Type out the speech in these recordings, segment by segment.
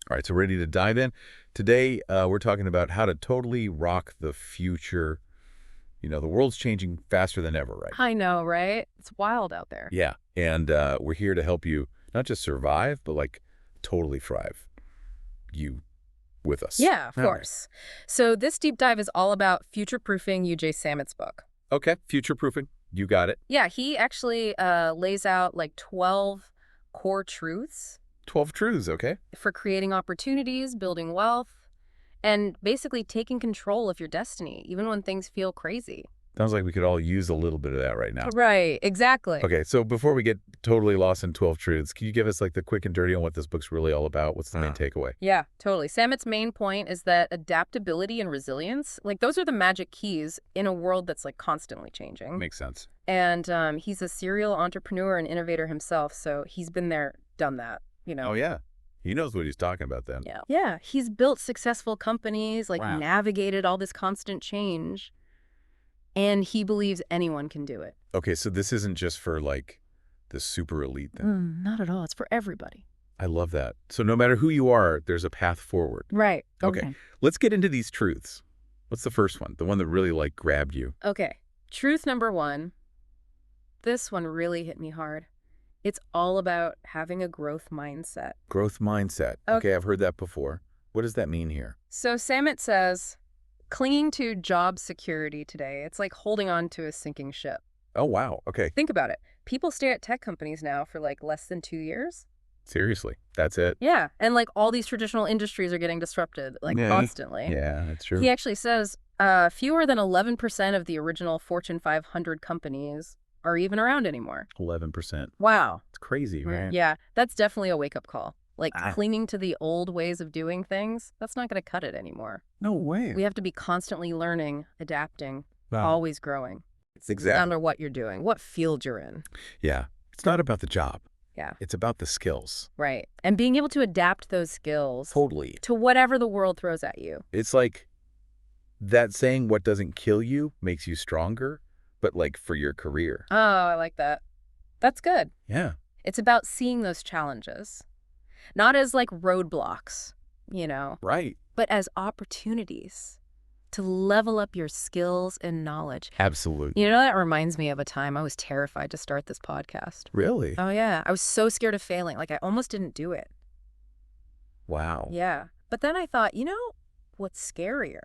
All right, so ready to dive in? Today, we're talking about how to totally rock the future. The world's changing faster than ever, right? I know, right? It's wild out there. Yeah. And we're here to help you not just survive, but like totally thrive. You with us. Yeah, of All right. course. So this deep dive is all about future-proofing Jay Samit's book. Okay, future-proofing. You got it. Yeah, he actually lays out like 12 core truths 12 truths, okay? for creating opportunities, building wealth, and basically taking control of your destiny, even when things feel crazy. Sounds like we could all use a little bit of that right now. Right, exactly. Okay, so before we get totally lost in 12 truths, can you give us like the quick and dirty on what this book's really all about? What's the main takeaway? Yeah, totally. Samit's main point is that adaptability and resilience, like those are the magic keys in a world that's like constantly changing. Makes sense. And he's a serial entrepreneur and innovator himself, so he's been there, done that, Oh, yeah. He knows what he's talking about then. Yeah. Yeah, he's built successful companies, like Wow. navigated all this constant change, and he believes anyone can do it. Okay, so this isn't just for like the super elite then. Not at all. It's for everybody. I love that. So no matter who you are, there's a path forward. Right. Okay. Let's get into these truths. What's the first one? The one that really like grabbed you. Okay. Truth number 1. This one really hit me hard. It's all about having a growth mindset. Growth mindset. Okay, I've heard that before. What does that mean here? So Samit says, clinging to job security today, it's like holding on to a sinking ship. Oh, wow. Okay. Think about it. People stay at tech companies now for like less than 2 years. Seriously. That's it. Yeah. And like all these traditional industries are getting disrupted like constantly. Yeah, that's true. He actually says fewer than 11% of the original Fortune 500 companies are even around anymore. 11%. Wow. It's crazy, right? Yeah, that's definitely a wake-up call. Like clinging to the old ways of doing things, that's not going to cut it anymore. No way. We have to be constantly learning, adapting, Wow. always growing. It's exactly. No matter what you're doing, what field you're in. Yeah. It's not about the job. Yeah. It's about the skills. Right. And being able to adapt those skills Totally. to whatever the world throws at you. It's like that saying, what doesn't kill you makes you stronger, but like for your career. Oh, I like that. That's good. Yeah. It's about seeing those challenges, not as like roadblocks, Right. but as opportunities to level up your skills and knowledge. Absolutely. That reminds me of a time I was terrified to start this podcast. Really? Oh, yeah. I was so scared of failing. Like, I almost didn't do it. Wow. Yeah. But then I thought, what's scarier?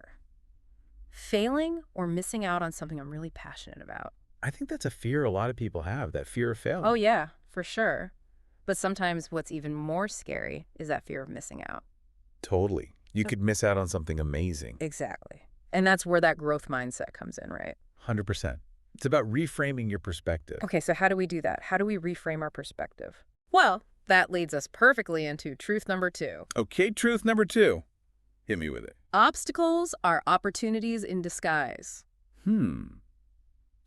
Failing or missing out on something I'm really passionate about? I think that's a fear a lot of people have, that fear of failing. Oh, yeah, for sure. But sometimes what's even more scary is that fear of missing out. Totally. You could miss out on something amazing. Exactly. And that's where that growth mindset comes in, right? 100%. It's about reframing your perspective. Okay, so how do we do that? How do we reframe our perspective? Well, that leads us perfectly into truth number 2. Okay, truth number 2. Hit me with it. Obstacles are opportunities in disguise.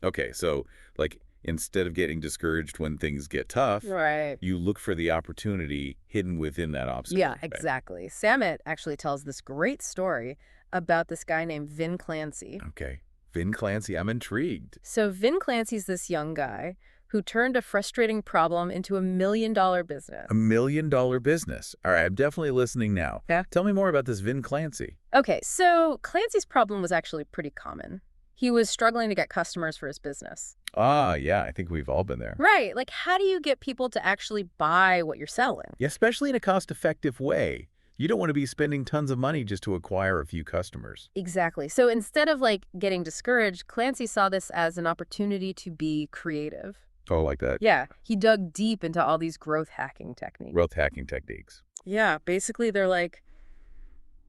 Okay, so like instead of getting discouraged when things get tough, Right. you look for the opportunity hidden within that obstacle. Yeah, right? exactly. Samit actually tells this great story about this guy named Vin Clancy. Okay. Vin Clancy, I'm intrigued. So Vin Clancy's this young guy who turned a frustrating problem into $1 million business. $1 million business. All right, I'm definitely listening now. Yeah. Tell me more about this Vin Clancy. Okay, so Clancy's problem was actually pretty common. He was struggling to get customers for his business. Ah, yeah, I think we've all been there. Right, like how do you get people to actually buy what you're selling? Yeah, especially in a cost-effective way. You don't want to be spending tons of money just to acquire a few customers. Exactly. So instead of like getting discouraged, Clancy saw this as an opportunity to be creative. Oh, like that. Yeah, he dug deep into all these growth hacking techniques. Growth hacking techniques. Yeah, basically they're like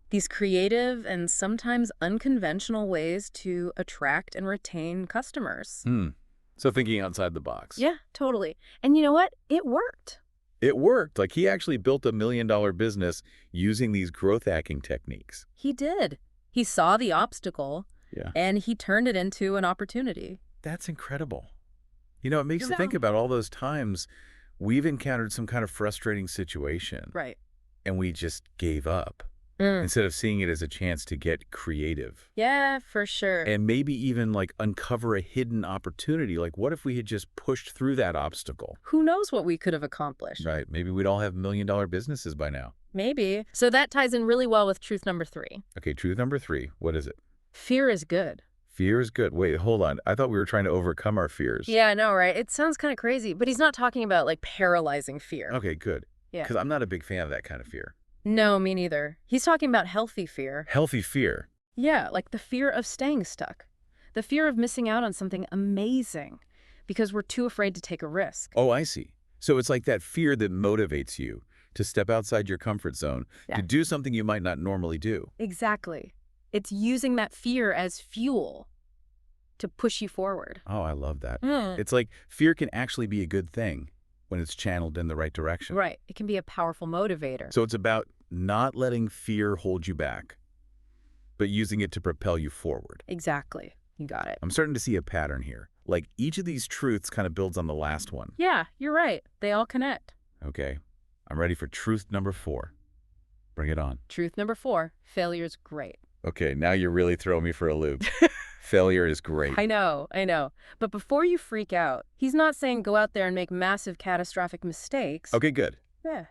these creative and sometimes unconventional ways to attract and retain customers. So thinking outside the box. Yeah, totally. And you know what? It worked. It worked. Like he actually built $1 million business using these growth hacking techniques. He did. He saw the obstacle Yeah. and he turned it into an opportunity. That's incredible. It makes you think about all those times we've encountered some kind of frustrating situation. Right. And we just gave up. Mm. instead of seeing it as a chance to get creative. Yeah, for sure. And maybe even like uncover a hidden opportunity. Like, what if we had just pushed through that obstacle? Who knows what we could have accomplished? Right. Maybe we'd all have $1 million businesses by now. Maybe. So that ties in really well with truth number 3. Okay, truth number 3. What is it? Fear is good. Fear is good. Wait, hold on. I thought we were trying to overcome our fears. Yeah, I know, right? It sounds kind of crazy, but he's not talking about like paralyzing fear. Okay, good. Yeah. Because I'm not a big fan of that kind of fear. No, me neither. He's talking about healthy fear. Healthy fear. Yeah, like the fear of staying stuck. The fear of missing out on something amazing because we're too afraid to take a risk. Oh, I see. So it's like that fear that motivates you to step outside your comfort zone, Yeah. to do something you might not normally do. Exactly. It's using that fear as fuel to push you forward. Oh, I love that. Mm. It's like fear can actually be a good thing when it's channeled in the right direction. Right. It can be a powerful motivator. So it's about not letting fear hold you back, but using it to propel you forward. Exactly. You got it. I'm starting to see a pattern here. Like each of these truths kind of builds on the last one. Yeah, you're right. They all connect. Okay, I'm ready for truth number 4. Bring it on. Truth number 4, failure's great. Okay, now you're really throwing me for a loop. Failure is great. I know. But before you freak out, he's not saying go out there and make massive catastrophic mistakes. Okay, good. Yeah.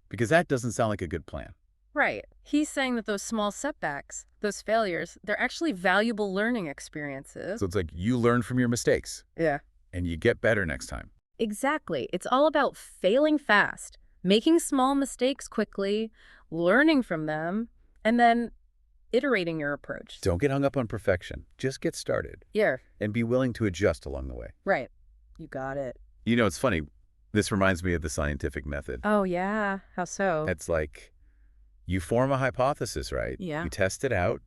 Because that doesn't sound like a good plan. Right. He's saying that those small setbacks, those failures, they're actually valuable learning experiences. So it's like you learn from your mistakes Yeah. and you get better next time. Exactly. It's all about failing fast, making small mistakes quickly, learning from them, and then iterating your approach. Don't get hung up on perfection. Just get started Yeah. and be willing to adjust along the way. Right. You got it. You know, it's funny. This reminds me of the scientific method. Oh, yeah. How so? It's like you form a hypothesis, right? Yeah. You test it out,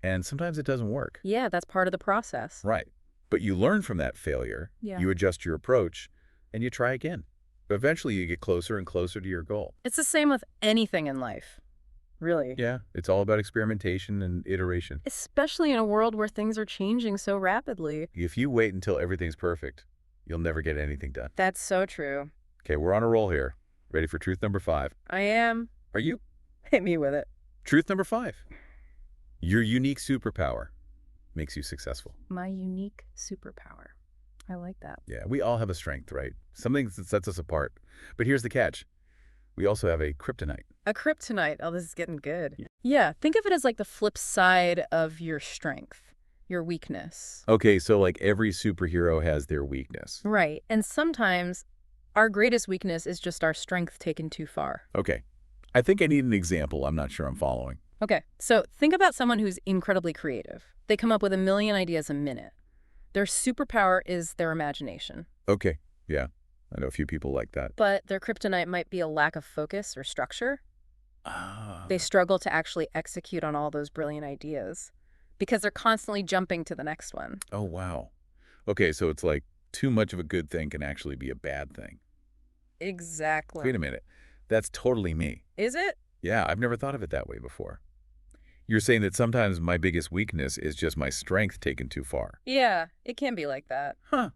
and sometimes it doesn't work. Yeah, that's part of the process. Right. But you learn from that failure, Yeah. you adjust your approach, and you try again. Eventually, you get closer and closer to your goal. It's the same with anything in life. Really. Yeah, it's all about experimentation and iteration. Especially in a world where things are changing so rapidly. If you wait until everything's perfect, you'll never get anything done. That's so true. Okay, we're on a roll here. Ready for truth number 5? I am. Are you? Hit me with it. Truth number 5. Your unique superpower makes you successful. My unique superpower. I like that. Yeah, we all have a strength, right? Something that sets us apart. But here's the catch. We also have a kryptonite. A kryptonite. Oh, this is getting good. Yeah, think of it as like the flip side of your strength, your weakness. Okay, so like every superhero has their weakness. Right. And sometimes our greatest weakness is just our strength taken too far. Okay, I think I need an example. I'm not sure I'm following. Okay, so think about someone who's incredibly creative. They come up with a million ideas a minute. Their superpower is their imagination. Okay, yeah, I know a few people like that. But their kryptonite might be a lack of focus or structure. Ah, They struggle to actually execute on all those brilliant ideas because they're constantly jumping to the next one. oh, wow. Okay, so it's like too much of a good thing can actually be a bad thing. Exactly. Wait a minute. That's totally me. Is it? Yeah, I've never thought of it that way before. You're saying that sometimes my biggest weakness is just my strength taken too far. Yeah, it can be like that. Huh.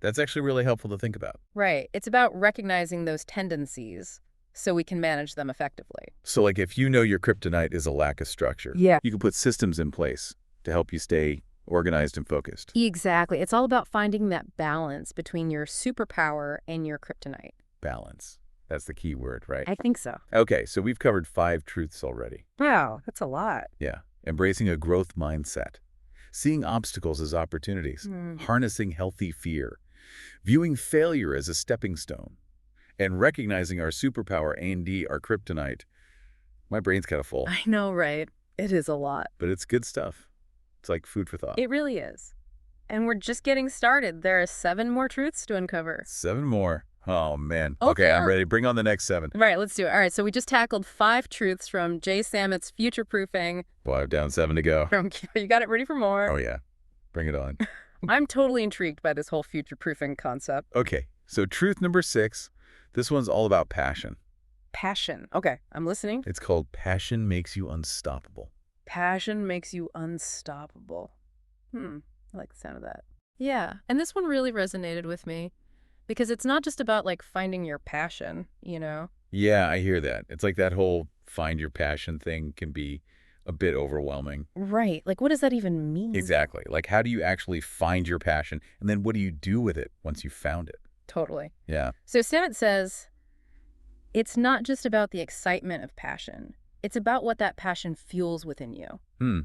That's actually really helpful to think about. Right. It's about recognizing those tendencies so we can manage them effectively. So like if you know your kryptonite is a lack of structure, Yeah. you can put systems in place to help you stay organized and focused. Exactly. It's all about finding that balance between your superpower and your kryptonite. Balance. That's the key word, right? I think so. Okay, so we've covered 5 truths already. Wow, that's a lot. Yeah. Embracing a growth mindset. Seeing obstacles as opportunities. Harnessing healthy fear. Viewing failure as a stepping stone. And recognizing our superpower and our kryptonite. My brain's kind of full, I know, right? It is a lot. but it's good stuff. It's like food for thought. It really is. And we're just getting started. There are 7 more truths to uncover. 7 more. Oh, man. Okay. Okay, I'm ready. Bring on the next 7. Right, let's do it. All right, so we just tackled 5 truths from Jay Samit's Future Proofing. Boy, I'm down 7 to go. You got it ready for more? Oh, yeah. Bring it on. I'm totally intrigued by this whole future proofing concept. Okay, so truth number 6. This one's all about passion. Passion. Okay, I'm listening. It's called Passion Makes You Unstoppable. Passion makes you unstoppable. I like the sound of that. Yeah, and this one really resonated with me because it's not just about like finding your passion, you know? Yeah, I hear that. It's like that whole find your passion thing can be a bit overwhelming. Right. Like, what does that even mean? Exactly. Like, how do you actually find your passion? And then what do you do with it once you've found it? Totally. Yeah. So Samit says, it's not just about the excitement of passion. It's about what that passion fuels within you. Hmm.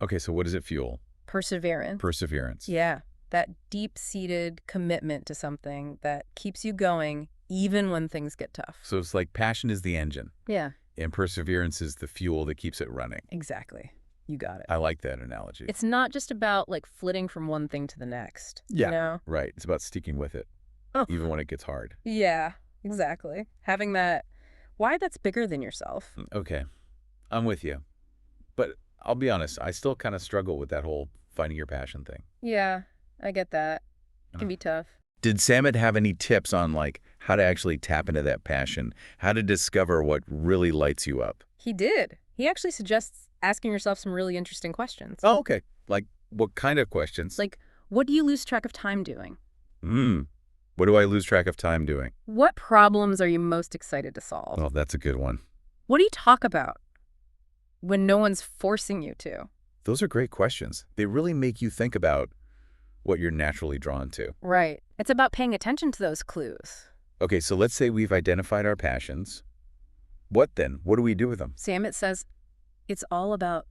Okay, so what does it fuel? Perseverance. Perseverance. Yeah. That deep-seated commitment to something that keeps you going even when things get tough. So it's like passion is the engine, Yeah, and perseverance is the fuel that keeps it running. exactly. You got it. I like that analogy. It's not just about like flitting from one thing to the next. Yeah. You know? Right. It's about sticking with it, Oh. even when it gets hard. Yeah, exactly. Having that why that's bigger than yourself. Okay, I'm with you. But I'll be honest, I still kind of struggle with that whole finding your passion thing. Yeah, I get that. It can be tough. Did Samit have any tips on like how to actually tap into that passion, how to discover what really lights you up? He did. He actually suggests asking yourself some really interesting questions. Oh, okay. Like what kind of questions? Like, what do you lose track of time doing? What do I lose track of time doing? What problems are you most excited to solve? Oh, that's a good one. What do you talk about when no one's forcing you to? Those are great questions. They really make you think about what you're naturally drawn to. Right. It's about paying attention to those clues. Okay, so let's say we've identified our passions. What then? What do we do with them? Samit says it's all about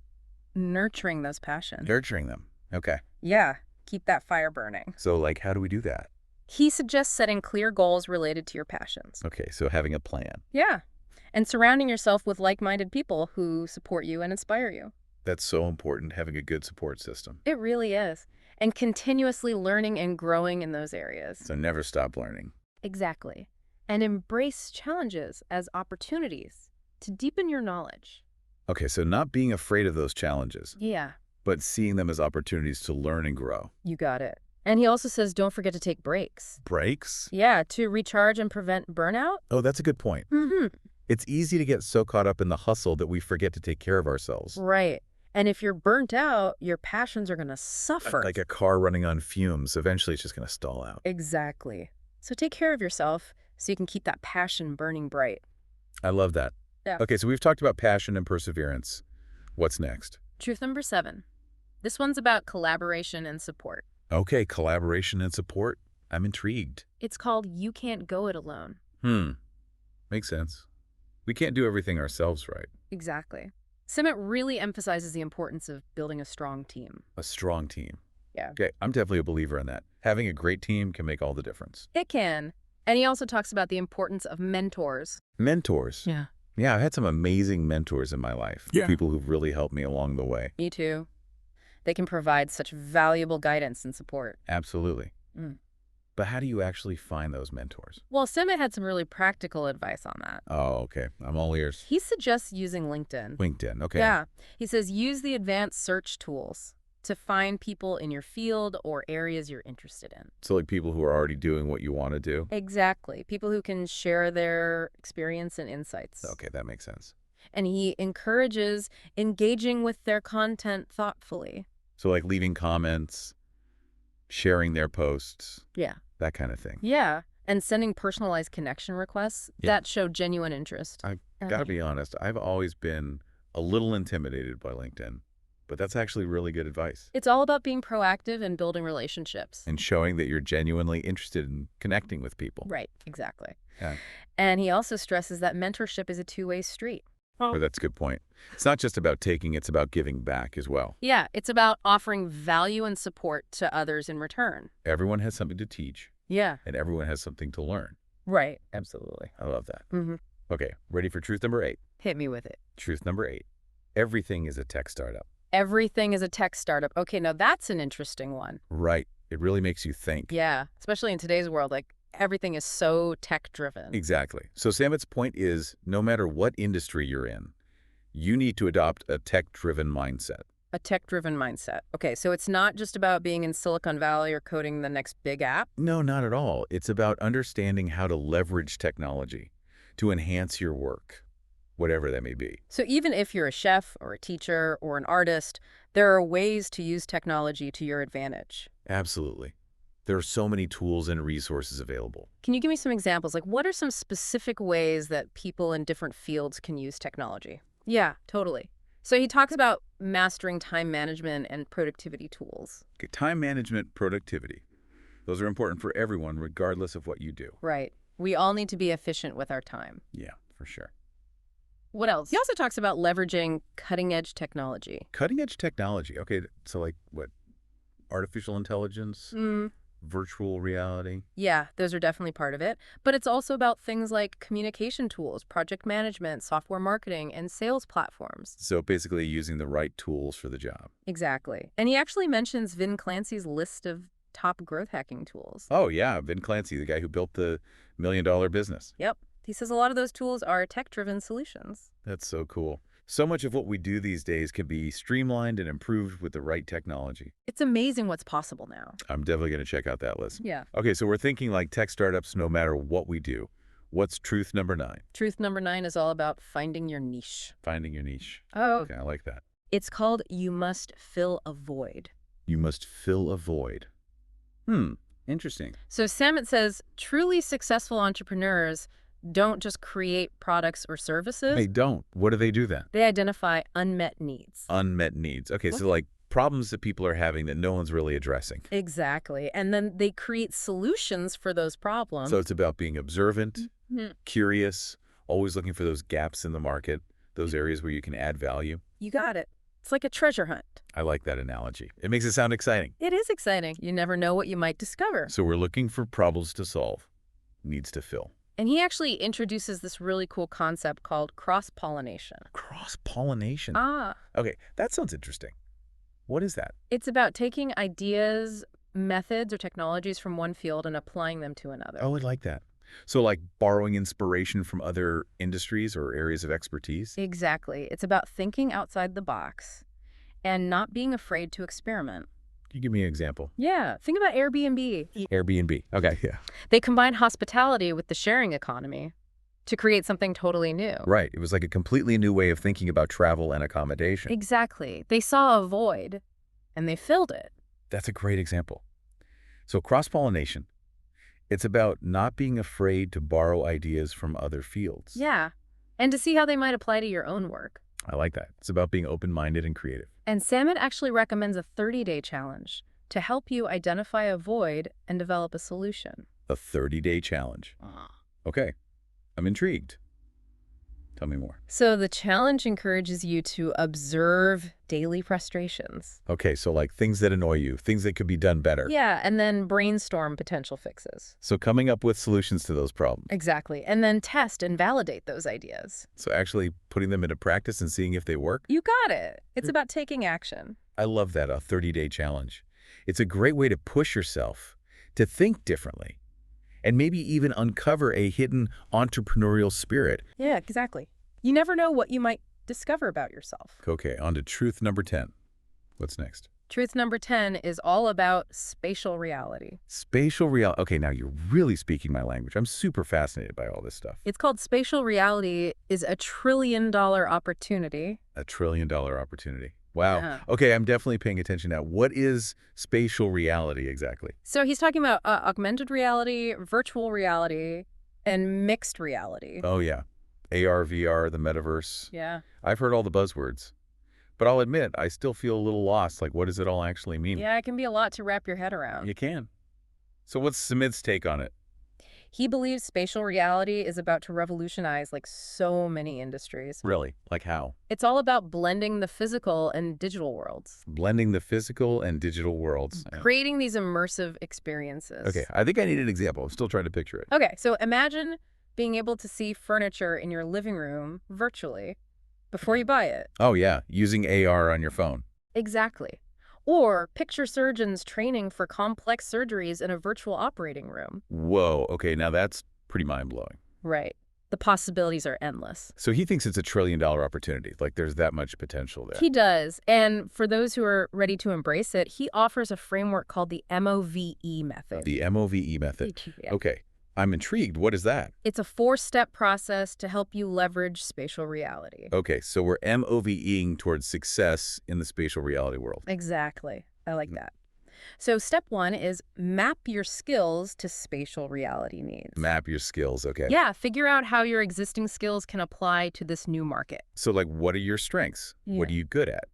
nurturing those passions. Nurturing them. Okay. Yeah, keep that fire burning. So like, how do we do that? He suggests setting clear goals related to your passions. Okay, so having a plan. Yeah, and surrounding yourself with like-minded people who support you and inspire you. That's so important, having a good support system. It really is. And continuously learning and growing in those areas. So never stop learning. Exactly. And embrace challenges as opportunities to deepen your knowledge. Okay, so not being afraid of those challenges, Yeah, but seeing them as opportunities to learn and grow. you got it. And he also says don't forget to take breaks. Breaks? Yeah, to recharge and prevent burnout. Oh, that's a good point. It's easy to get so caught up in the hustle that we forget to take care of ourselves. Right. And if you're burnt out, your passions are going to suffer. Like a car running on fumes, eventually it's just going to stall out. Exactly. So take care of yourself so you can keep that passion burning bright. I love that. Yeah. Okay, so we've talked about passion and perseverance. What's next? Truth number 7. This one's about collaboration and support. Okay, collaboration and support. I'm intrigued. It's called You Can't Go It Alone. Makes sense. We can't do everything ourselves, right? Exactly. Samit really emphasizes the importance of building a strong team. A strong team. Yeah. Okay, I'm definitely a believer in that. Having a great team can make all the difference. It can. And he also talks about the importance of mentors. Mentors. Yeah. Yeah, I've had some amazing mentors in my life. Yeah. People who've really helped me along the way. Me too. They can provide such valuable guidance and support. Absolutely. Mm. But how do you actually find those mentors? Well, Samit had some really practical advice on that. Oh, okay. I'm all ears. He suggests using LinkedIn. LinkedIn. Okay. Yeah. He says use the advanced search tools to find people in your field or areas you're interested in. So like people who are already doing what you want to do? Exactly. People who can share their experience and insights. Okay, that makes sense. And he encourages engaging with their content thoughtfully. So like leaving comments, sharing their posts, Yeah. that kind of thing. Yeah. And sending personalized connection requests Yeah. that show genuine interest. I've got to be honest, I've always been a little intimidated by LinkedIn, but that's actually really good advice. It's all about being proactive and building relationships. And showing that you're genuinely interested in connecting with people. Right. Exactly. Yeah. And he also stresses that mentorship is a two-way street. Oh, that's a good point. It's not just about taking, it's about giving back as well. Yeah, it's about offering value and support to others in return. Everyone has something to teach, Yeah. and everyone has something to learn. Right. Absolutely. I love that. Mm-hmm. Okay, ready for truth number 8? Hit me with it. Truth number 8. Everything is a tech startup. Everything is a tech startup. Okay, now that's an interesting one. Right. It really makes you think. Yeah, especially in today's world, like everything is so tech-driven. Exactly. So Samit's point is, no matter what industry you're in, you need to adopt a tech-driven mindset. A tech-driven mindset. Okay, so it's not just about being in Silicon Valley or coding the next big app. No, not at all. It's about understanding how to leverage technology to enhance your work, whatever that may be. So even if you're a chef or a teacher or an artist, there are ways to use technology to your advantage. Absolutely. There are so many tools and resources available. Can you give me some examples? Like, what are some specific ways that people in different fields can use technology? Yeah, totally. So he talks about mastering time management and productivity tools. Okay, time management, productivity. Those are important for everyone, regardless of what you do. Right. We all need to be efficient with our time. Yeah, for sure. What else? He also talks about leveraging cutting-edge technology. Cutting-edge technology. Okay, so like what? Artificial intelligence? Virtual reality? Yeah, those are definitely part of it. But it's also about things like communication tools, project management, software marketing, and sales platforms. So basically using the right tools for the job. Exactly. And he actually mentions Vin Clancy's list of top growth hacking tools. Oh, yeah, Vin Clancy, the guy who built the $1 million business. Yep. He says a lot of those tools are tech-driven solutions. That's so cool. So much of what we do these days can be streamlined and improved with the right technology. It's amazing what's possible now. I'm definitely going to check out that list. Yeah. Okay, so we're thinking like tech startups no matter what we do. What's truth number 9? Truth number 9 is all about finding your niche. Finding your niche. Oh. Okay, I like that. It's called You Must Fill a Void. You must fill a void. Interesting. So Samit says truly successful entrepreneurs don't just create products or services. They don't. What do they do then? They identify unmet needs. Unmet needs. Okay, so like problems that people are having that no one's really addressing. Exactly. And then they create solutions for those problems. So it's about being observant, curious, always looking for those gaps in the market, those areas where you can add value. You got it. It's like a treasure hunt. I like that analogy. It makes it sound exciting. It is exciting. You never know what you might discover. So we're looking for problems to solve, needs to fill. And he actually introduces this really cool concept called cross-pollination. Cross-pollination? Ah. Okay, that sounds interesting. What is that? It's about taking ideas, methods, or technologies from one field and applying them to another. Oh, I like that. So like borrowing inspiration from other industries or areas of expertise? Exactly. It's about thinking outside the box and not being afraid to experiment. Can you give me an example? Yeah. Think about Airbnb. Airbnb. Okay, yeah. They combined hospitality with the sharing economy to create something totally new. Right. It was like a completely new way of thinking about travel and accommodation. Exactly. They saw a void and they filled it. That's a great example. So cross-pollination, it's about not being afraid to borrow ideas from other fields. Yeah. And to see how they might apply to your own work. I like that. It's about being open-minded and creative. And Samit actually recommends a 30-day challenge to help you identify a void and develop a solution. A 30-day challenge. Okay. I'm intrigued. Tell me more. So the challenge encourages you to observe daily frustrations. Okay, so like things that annoy you, things that could be done better. Yeah, and then brainstorm potential fixes. So coming up with solutions to those problems. Exactly. And then test and validate those ideas. So actually putting them into practice and seeing if they work. You got it. It's about taking action. I love that, a 30-day challenge. It's a great way to push yourself, to think differently, and maybe even uncover a hidden entrepreneurial spirit. Yeah, exactly. You never know what you might discover about yourself. Okay, on to truth number 10. What's next? Truth number 10 is all about spatial reality. Spatial reality. Okay, now you're really speaking my language. I'm super fascinated by all this stuff. It's called spatial reality is a $1 trillion opportunity. $1 trillion opportunity. Wow. Uh-huh. Okay, I'm definitely paying attention now. What is spatial reality exactly? So he's talking about augmented reality, virtual reality, and mixed reality. Oh, yeah. AR, VR, the metaverse. Yeah. I've heard all the buzzwords. But I'll admit, I still feel a little lost. Like, what does it all actually mean? Yeah, it can be a lot to wrap your head around. You can. So what's Samit's take on it? He believes spatial reality is about to revolutionize like so many industries. Really? Like how? It's all about blending the physical and digital worlds. Blending the physical and digital worlds. Creating these immersive experiences. Okay, I think I need an example. I'm still trying to picture it. Okay, so imagine being able to see furniture in your living room virtually before you buy it. Oh, yeah. Using AR on your phone. Exactly. Or picture surgeons training for complex surgeries in a virtual operating room. Whoa. Okay, now that's pretty mind-blowing. Right. The possibilities are endless. So he thinks it's $1 trillion opportunity. Like there's that much potential there. He does. And for those who are ready to embrace it, he offers a framework called the MOVE method. The MOVE method. Yeah. Okay. I'm intrigued. What is that? It's a 4-step process to help you leverage spatial reality. Okay, so we're MOVEing towards success in the spatial reality world. Exactly. I like that. So step 1 is map your skills to spatial reality needs. Map your skills, okay. Yeah, figure out how your existing skills can apply to this new market. So like, what are your strengths? Yeah. What are you good at?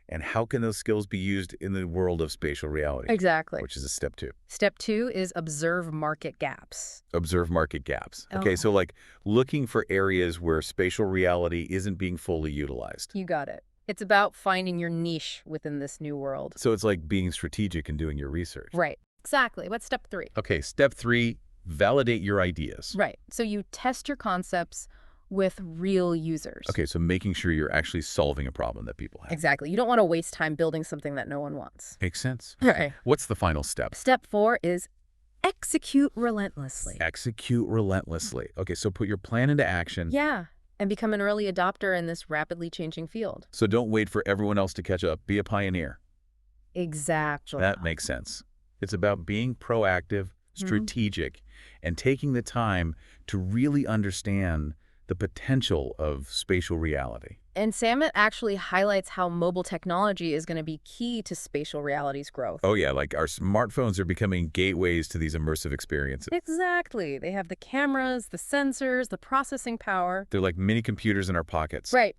And how can those skills be used in the world of spatial reality? Exactly. Which is a step 2. Step 2 is observe market gaps. Observe market gaps. Okay, so like looking for areas where spatial reality isn't being fully utilized. You got it. It's about finding your niche within this new world. So it's like being strategic and doing your research. Right. Exactly. What's step 3? Okay, step 3, validate your ideas. Right. So you test your concepts with real users. Okay, so making sure you're actually solving a problem that people have. Exactly. You don't want to waste time building something that no one wants. Makes sense. Right. What's the final step? Step 4 is execute relentlessly. Execute relentlessly. Okay, so put your plan into action. Yeah. And become an early adopter in this rapidly changing field. So don't wait for everyone else to catch up. Be a pioneer. Exactly. That makes sense. It's about being proactive, strategic, and taking the time to really understand the potential of spatial reality. And Samit actually highlights how mobile technology is going to be key to spatial reality's growth. Oh yeah, like our smartphones are becoming gateways to these immersive experiences. Exactly. They have the cameras, the sensors, the processing power. They're like mini computers in our pockets. Right.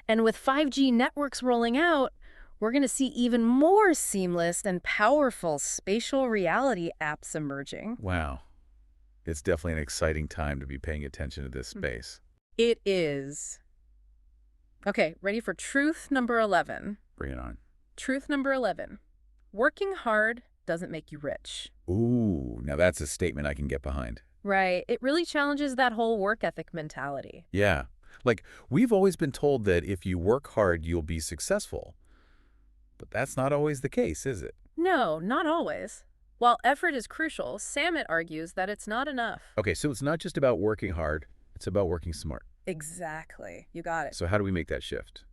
And with 5G networks rolling out, we're going to see even more seamless and powerful spatial reality apps emerging. Wow. It's definitely an exciting time to be paying attention to this space. It is. Okay, ready for truth number 11. Bring it on. Truth number 11. Working hard doesn't make you rich. Ooh, now that's a statement I can get behind. Right. It really challenges that whole work ethic mentality. Yeah. Like, we've always been told that if you work hard, you'll be successful. But that's not always the case, is it? No, not always. While effort is crucial, Samit argues that it's not enough. Okay, so it's not just about working hard, it's about working smart. Exactly. You got it. So how do we make that shift?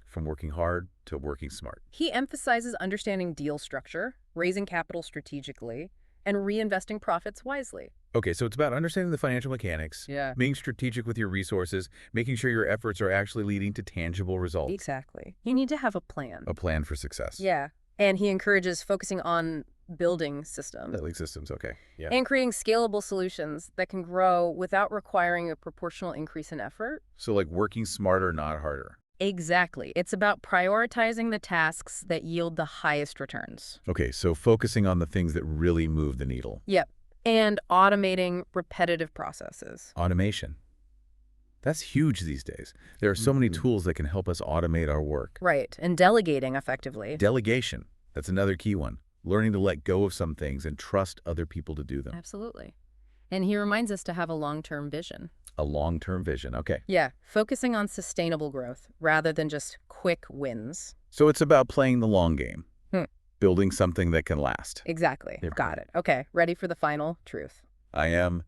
From working hard to working smart. He emphasizes understanding deal structure, raising capital strategically, and reinvesting profits wisely. Okay, so it's about understanding the financial mechanics, Yeah. being strategic with your resources, making sure your efforts are actually leading to tangible results. Exactly. You need to have a plan. A plan for success. Yeah. And he encourages focusing on building systems Building systems, okay. Yeah. and creating scalable solutions that can grow without requiring a proportional increase in effort. So like working smarter, not harder. Exactly. It's about prioritizing the tasks that yield the highest returns. Okay, so focusing on the things that really move the needle. Yep. And automating repetitive processes. Automation. That's huge these days. There are so many tools that can help us automate our work. Right. And delegating effectively. Delegation. That's another key one. Learning to let go of some things and trust other people to do them. Absolutely. And he reminds us to have a long-term vision. A long-term vision. Okay. Yeah. Focusing on sustainable growth rather than just quick wins. So it's about playing the long game. Building something that can last. Exactly. Yep. Got it. Okay. Ready for the final truth. I am.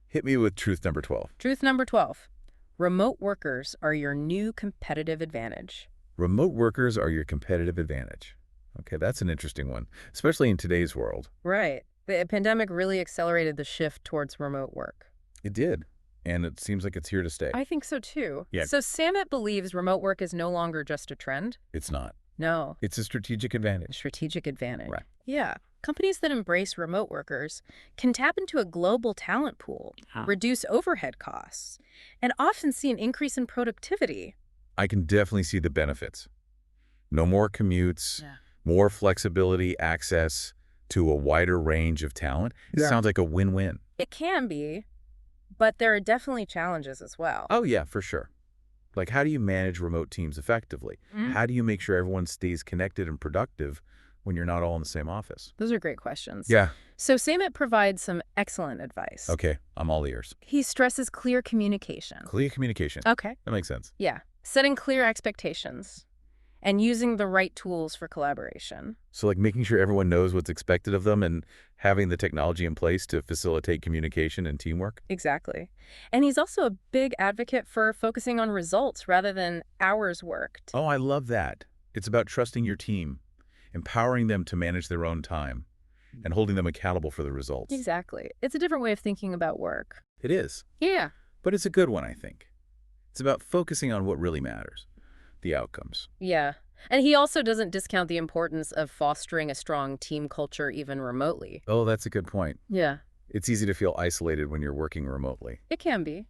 Hit me with truth number 12. Truth number 12. Remote workers are your new competitive advantage. Remote workers are your competitive advantage. Okay, that's an interesting one, especially in today's world. Right. The pandemic really accelerated the shift towards remote work. It did. And it seems like it's here to stay. I think so too. Yeah. So Samit believes remote work is no longer just a trend. It's not. No. It's a strategic A advantage. strategic advantage. Right. Yeah. Companies that embrace remote workers can tap into a global talent pool, reduce overhead costs, and often see an increase in productivity. I can definitely see the benefits. No more commutes, Yeah. more flexibility, access to a wider range of talent. It sounds like a win-win. It can be, but there are definitely challenges as well. Oh, yeah, for sure. Like, how do you manage remote teams effectively? How do you make sure everyone stays connected and productive when you're not all in the same office? Those are great questions. Yeah. So Samit provides some excellent advice. Okay, I'm all ears. He stresses clear communication. Clear communication. Okay. That makes sense. Yeah. Setting clear expectations and using the right tools for collaboration. So like making sure everyone knows what's expected of them and having the technology in place to facilitate communication and teamwork. Exactly. And he's also a big advocate for focusing on results rather than hours worked. Oh, I love that. It's about trusting your team, empowering them to manage their own time, and holding them accountable for the results. Exactly. It's a different way of thinking about work. It is, Yeah. but it's a good one, I think. It's about focusing on what really matters, the outcomes. Yeah. And he also doesn't discount the importance of fostering a strong team culture even remotely. Oh, that's a good point. Yeah, It's easy to feel isolated when you're working remotely. it can be.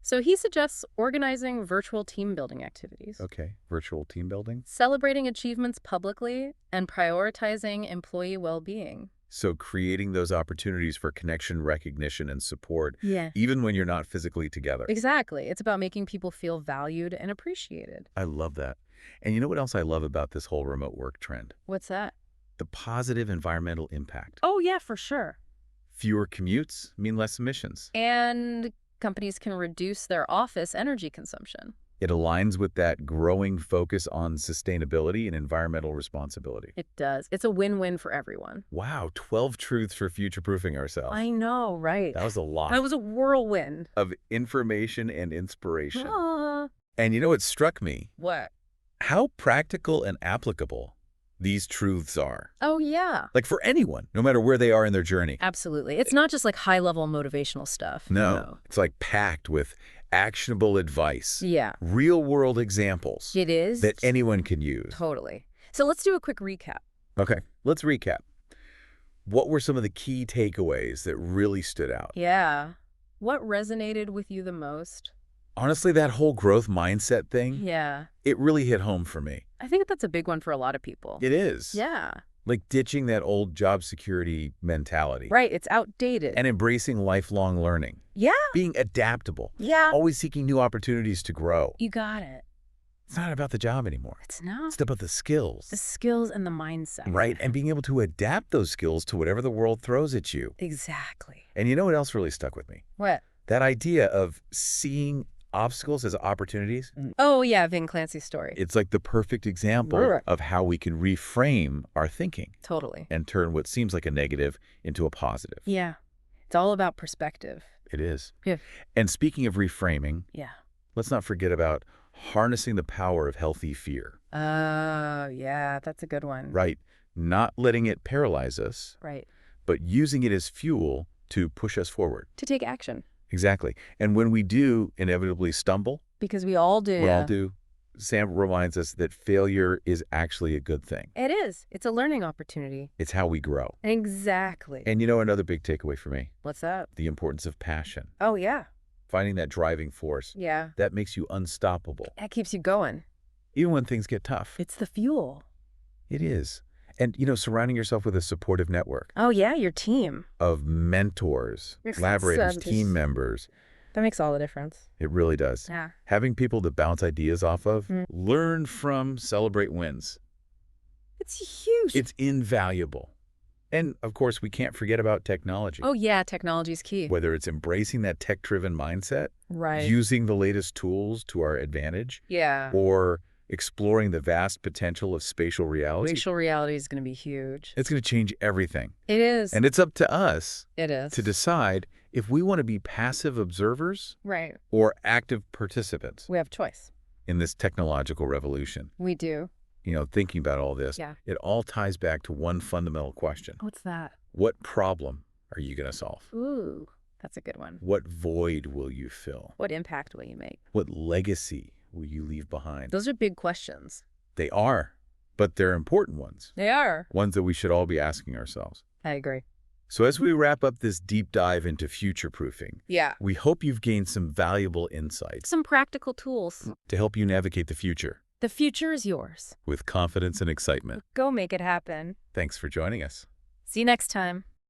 So he suggests organizing virtual team building activities, Okay, virtual team building. celebrating achievements publicly, and prioritizing employee well-being. So creating those opportunities for connection, recognition, and support, Yeah. even when you're not physically together. Exactly. It's about making people feel valued and appreciated. I love that. And you know what else I love about this whole remote work trend? What's that? The positive environmental impact. Oh, yeah, for sure. Fewer commutes mean less emissions. And companies can reduce their office energy consumption. It aligns with that growing focus on sustainability and environmental responsibility. It does. It's a win-win for everyone. Wow, 12 truths for future-proofing ourselves. I know, right? That was a lot That was a whirlwind. of information and inspiration. Ah. And you know what struck me? What? How practical and applicable these truths are. Oh, yeah. Like for anyone, no matter where they are in their journey. Absolutely. It's not just like high-level motivational stuff. No, it's like packed with actionable advice. Yeah, Real-world examples it is. that anyone can use. Totally. So let's do a quick recap. Okay, let's recap. What were some of the key takeaways that really stood out? Yeah. What resonated with you the most? Honestly, that whole growth mindset thing, Yeah. it really hit home for me. I think that's a big one for a lot of people. It is. Yeah. Like ditching that old job security mentality. Right. It's outdated. And embracing lifelong learning. Yeah. Being adaptable. Yeah. Always seeking new opportunities to grow. You got it. It's not about the job anymore. It's not. It's about the skills. The skills and the mindset. Right? And being able to adapt those skills to whatever the world throws at you. Exactly. And you know what else really stuck with me? What? That idea of seeing obstacles as opportunities. Oh, yeah. Vin Clancy's story. It's like the perfect example Right. of how we can reframe our thinking Totally. and turn what seems like a negative into a positive. Yeah. It's all about perspective. It is. Yeah. And speaking of reframing, Yeah. let's not forget about harnessing the power of healthy fear. Oh, yeah. That's a good one. Right? Not letting it paralyze us, Right. but using it as fuel to push us forward. To take action. Exactly. And when we do inevitably stumble, Because we all do. we all do, Sam reminds us that failure is actually a good thing. It is. It's a learning opportunity. It's how we grow. Exactly. And you know another big takeaway for me? What's that? The importance of passion. Oh, yeah. Finding that driving force Yeah. that makes you unstoppable. That keeps you going. Even when things get tough. It's the fuel. It is. And, surrounding yourself with a supportive network Oh, yeah. Your team. of mentors, collaborators, team members. That makes all the difference. It really does. Yeah. Having people to bounce ideas off of, Mm. learn from, celebrate wins. It's huge. It's invaluable. And, of course, we can't forget about technology. Oh, yeah. Technology's key. Whether it's embracing that tech-driven mindset, Right. using the latest tools to our advantage, Yeah. or exploring the vast potential of spatial reality, Spatial reality is going to be huge. it's going to change everything. It is. And it's up to us It is. to decide if we want to be passive observers Right. or active participants We have choice. in this technological revolution. We do. Thinking about all this, Yeah. it all ties back to one fundamental question. What's that? What problem are you going to solve? Ooh, that's a good one. What void will you fill? What impact will you make? What legacy will you leave behind? Those are big questions. They are, but they're important ones. They are. Ones that we should all be asking ourselves. I agree. So as we wrap up this deep dive into future-proofing, Yeah. we hope you've gained some valuable insights Some practical tools. to help you navigate the future The future is yours. with confidence and excitement. Go make it happen. Thanks for joining us. See you next time.